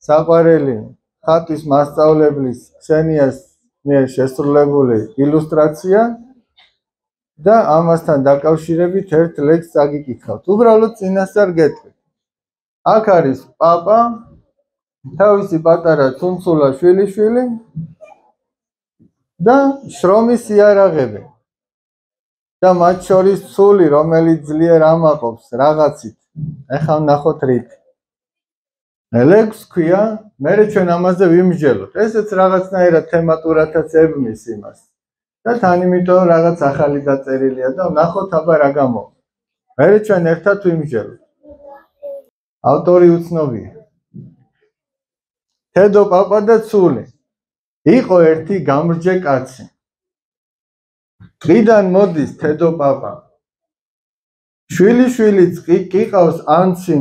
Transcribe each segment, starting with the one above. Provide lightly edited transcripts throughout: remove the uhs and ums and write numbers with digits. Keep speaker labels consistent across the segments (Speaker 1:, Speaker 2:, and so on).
Speaker 1: საყვარელი ხატვის მასწავლებლის ქსენიას მიერ შესრულებული ილუსტრაცია და ამასთან დაკავშირებით ერთ ლექსს აგიკითხავთ. უბრალოდ წინასწარ გეტყვით. აქ არის პაპა, თავისი პატარა ცუნცულა შვილიშვილი და შრომის იარაღები. და მათ შორის ცული, რომელიც ძლიერ ამაყობს რაღაცით. ეხლა ვნახოთ რით. ლექსს ქვია, მერე ჩვენ ამაზე ვიმსჯელოთ. ესეც რაღაცნაირად თემატურადაც ებმის იმას. და თან იმიტომ რაღაც ახალი დაწერილია და ვნახოთ აბა რა გამოვა. მერე ჩვენ ერთად ვიმსჯელოთ. ავტორი უცნობია. თედო პაპა და ცული. იყო ერთი გამრჯე კაცი. დღიდან მოდის თედო პაპა. შვილიშვილიც ყიყავს ანცი.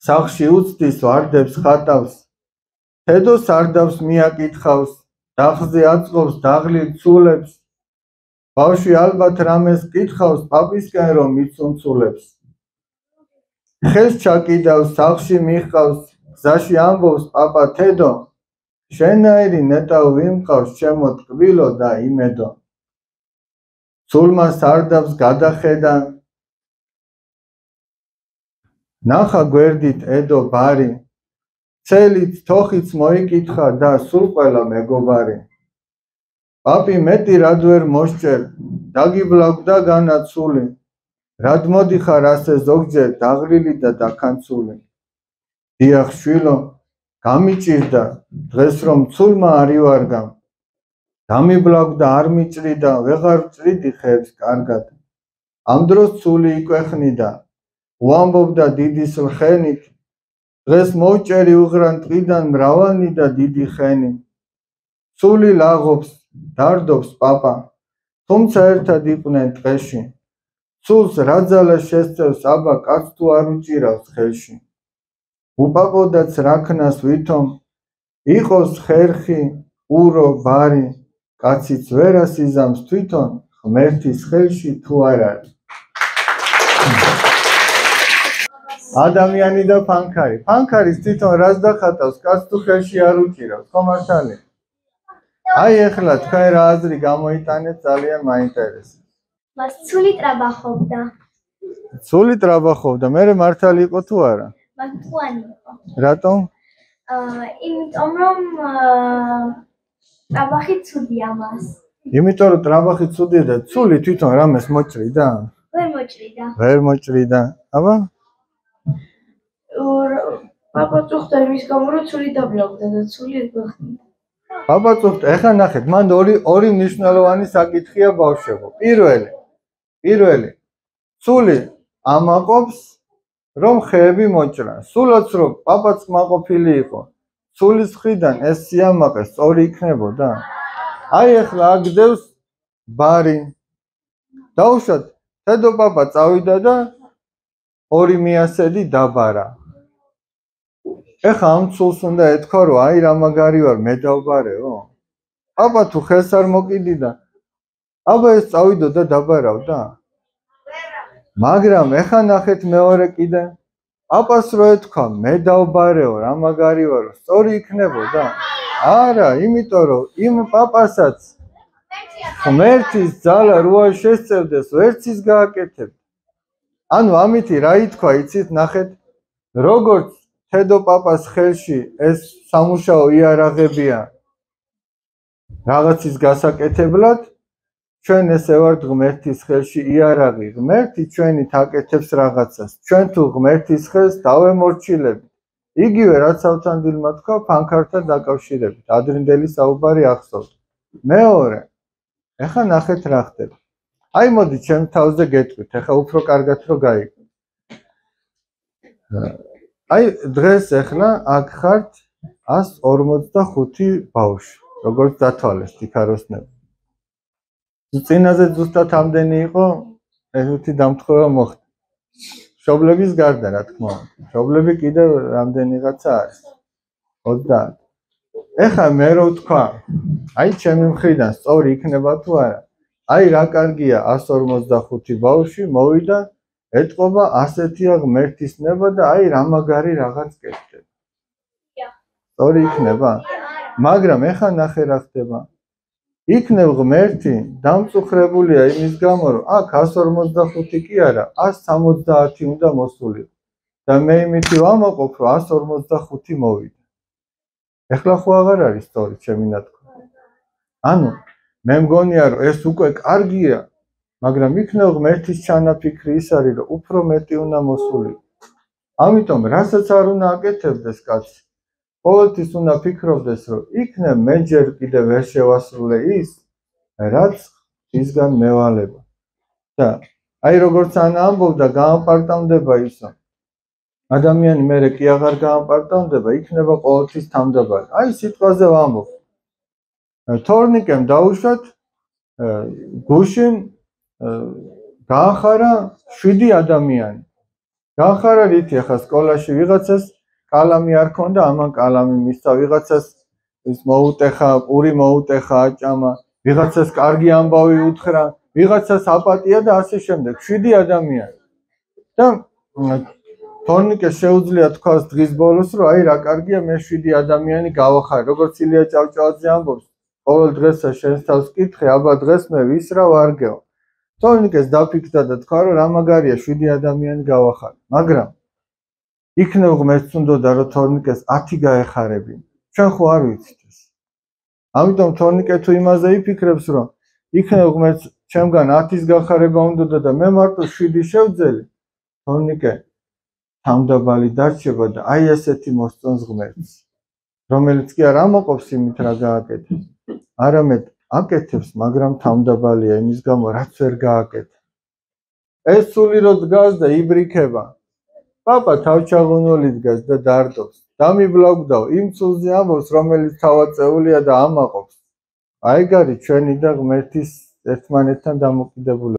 Speaker 1: სახლში უცდის ვარდებს ხატავს. თედო სარდავს მიაკითხავს. დახზე აწყობს დაღლილ ცულებს. ბავშვი ალბათ რამეს კითხავს პაპისკენ რომ მიცუნცულებს. ხელს ჩაკიდავს სახლში მიჰყავს. გზაში ამბობს პაპა თედო. შენაირი ნეტავ ვიმყავს ჩემო ტკბილო და იმედო. ცულმა სარდავს გადახედა. ნახა გვერდით ედო ბარი. ცელით თოხიც მოიკითხა და სულ ყველა მეგობარი. პაპი მეტი რად ვერ მოსჭერ, დაგიბლაგვდა განაცული. რად მოდიხარ ასე ზოგჯერ დაღლილი და დაქანცული. დიახ შვილო, გამიჭირდა დღეს რომ ცულმა არ ივარგა. დამიბლაგვდა არ მიჭრიდა, ვეღარ ვჭრიდი ხეებს კარგად. ამ დროს ცული იკვეხნიდა, უამბობდა დიდის ლხენით. დღეს მოვჭერი უღრან ტყიდან მრავალნი და დიდი ხენი. ცული ლაღობს, დარდობს პაპა, თუმცა ერთად იყვნენ ტყეში. ცულს რა ძალა შესწევს აბა კაც თუ არ უჭირავს ხელში. უპაპოდაც რაქნას ვითომ, იყოს ხერხი, ურო, ბარი, კაციც ვერ ასიზამს თვითონ, ღმერთის ხელში თუ არ არის. ადამიანი და ფანქარი. ფანქარის თვითონ რას დახატავს, კაც თუ ხელში არ უჭირავს, ხო მართალია? აი ეხლა თქვენ რა აზრი გამოიტანეთ, ძალიან მაინტერესებს.
Speaker 2: მას ცული ტრაბახობდა.
Speaker 1: ცული ტრაბახობდა, მერე მართალი იყო თუ არა?
Speaker 2: მას მწვანი იყო.
Speaker 1: რატომ?
Speaker 2: იმიტომ რომ ტრაბახი ცუდია მას.
Speaker 1: იმიტომ რომ ტრაბახი ცუდია და ცული თვითონ რამეს მოჭრიდა?
Speaker 2: ვერ მოჭრიდა.
Speaker 1: ვერ მოჭრიდა. აბა?
Speaker 2: პაპა წუხდა იმის გამო რომ ცული დაბლავდა და ცული ეგვახნიდა.
Speaker 1: პაპა წუხდა, ეხლა ნახეთ, მან ორი მნიშვნელოვანი საკითხია ბავშვებო. პირველი, ცული ამაყობს რომ ხეები მოჭრან. სულაც რომ პაპაც მაყოფილი იყო, ცულის მხრიდან ეს სიამაყე სწორი იქნებოდა. აი ეხლა აგდევს ბარი. დაუშვათ, თედო პაპა წავიდა და ორი მიასედი დაბარა. ეხლა ამ ცულს უნდა ეთქვა რომ აი რა მაგარი ვარ, მე დავბარეო. პაპა თუ ხელს არ მოკიდიდა, აბა ეს წავიდო და დაბარავდა. მაგრამ ეხლა ნახეთ მეორე კიდე. პაპას რო ეთქვა, მე დავბარეო, რა მაგარი ვარ, სწორი იქნებოდა. არა, იმიტომ რომ იმ პაპასაც ღმერთის ძალა რო არ შესწევდეს, ვერც ის გააკეთებდა. ანუ ამითი რა ითქვა, იცით, ნახეთ, როგორც თედო პაპას ხელში ეს სამუშაო იარაღებია რაღაცის გასაკეთებლად, ჩვენ ესე ვართ ღმერთის ხელში იარაღი. ღმერთი ჩვენით აკეთებს რაღაცას. ჩვენ თუ ღმერთის ხელს დავემორჩილებით. იგივე რაც ავთანდილმა თქვა ფანქართან დაკავშირებით. ადრინდელი საუბარი ახსოვთ. მეორე, ეხლა ნახეთ რა ხდება. აი მოდი ჩემ თავზე გეტყვით, ეხლა უფრო კარგად რო გაიგოთ. აი დღეს ეხლა აქ ხართ 145 ბავშვი, როგორც დათვალეს თიქაროსნები. წინაზე ზუსტად ამდენი იყო, ერთი დამთხოვა მოხდა. მშობლების გარდა რა თქმა უნდა. მშობლები კიდევ რამდენიღაცა არის. 30. ეხლა მე რო ვთქვა, აი ჩემი მხრიდან სწორი იქნება თუ არა? აი რა კარგია 145 ბავშვი მოვიდა, ეთყობა ასეთია ღმერთის ნება და აი რა მაგარი რაღაც კეთდება. სწორი იქნება, მაგრამ ეხა ნახე რა ხდება. იქნებ ღმერთი დამწუხრებულია იმის გამო, რომ აქ 145 კი არა, 170 უნდა მოსულიყო. და მე იმითი ვამაყობ, რომ 145 მოვიდა. ეხლა ხო აღარ არის სწორი ჩემი ნათქვამი. ანუ მე მგონია, რომ ეს უკვე კარგია, მაგრამ იქნებ ღმერთის ჩანაფიქრი ის არის, რომ უფრო მეტი უნდა მოსულიყო. ამიტომ რასაც არ უნდა აკეთებდეს კაცი, ყოველთვის უნდა ფიქრობდეს, რომ იქნებ მე ჯერ კიდევ ვერ შევასრულე ის, რაც ისგან მევალება. და აი როგორც ანა ამბობდა, გაამპარტამდება ისო. ადამიანი მერე კი აღარ გაამპარტამდება, იქნება ყოველთვის თავმდაბალი. აი სიტყვაზე ვამბობ. თორნიკემ დაუშვათ გუშინ გაახარა 7 ადამიანი. გაახარა რითი ახლა სკოლაში ვიღაცას კალამი არ ქონდა, ამან კალამი მისცა, ვიღაცას ის მოუტეხა, პური მოუტეხა, აჭამა, ვიღაცას კარგი ამბავი უთხრა, ვიღაცას აპატია და ასე შემდეგ. 7 ადამიანი. და თორნიკეს შეუძლია თქვას დღის ბოლოს, რომ აი რა კარგია, მე 7 ადამიანი გავახარე. როგორც ილია ჭავჭავაძე ამბობს, ყოველ დღესა შენს თავს კითხე, აბა დღეს მე ვის რა ვარგეო. თორნიკეს დაფიქრდა და თქვა, რომ რა მაგარია 7 ადამიანი გავახარე. მაგრამ იქნებ ღმერთს უნდოდა, რომ თორნიკეს 10 გაეხარებინა. ჩვენ ხო არ ვიცით ეს. ამიტომ თორნიკე თუ იმაზე იფიქრებს, რომ იქნებ ღმერთს ჩემგან 10-ის გახარება უნდოდა და მე მარტო 7 შევძელი, თორნიკე თავმდაბალი დარჩება და აი ესეთი მოსწონს ღმერთს, რომელიც კი არ ამოყობს იმით რა გააკეთებს, არამედ აკეთებს, მაგრამ თავმდაბალია იმის გამო, რაც ვერ გააკეთა. ეს სული რო დგას და იბრიქება, პაპა თავჩაღუნული დგას და დარდობს. დამიბლოგდაო იმ სულზე ამბობს, რომელიც თავაწეულია და ამაყობს. აი გარი ჩვენი და ღმერთის ერთმანეთთან დამოკიდებულება.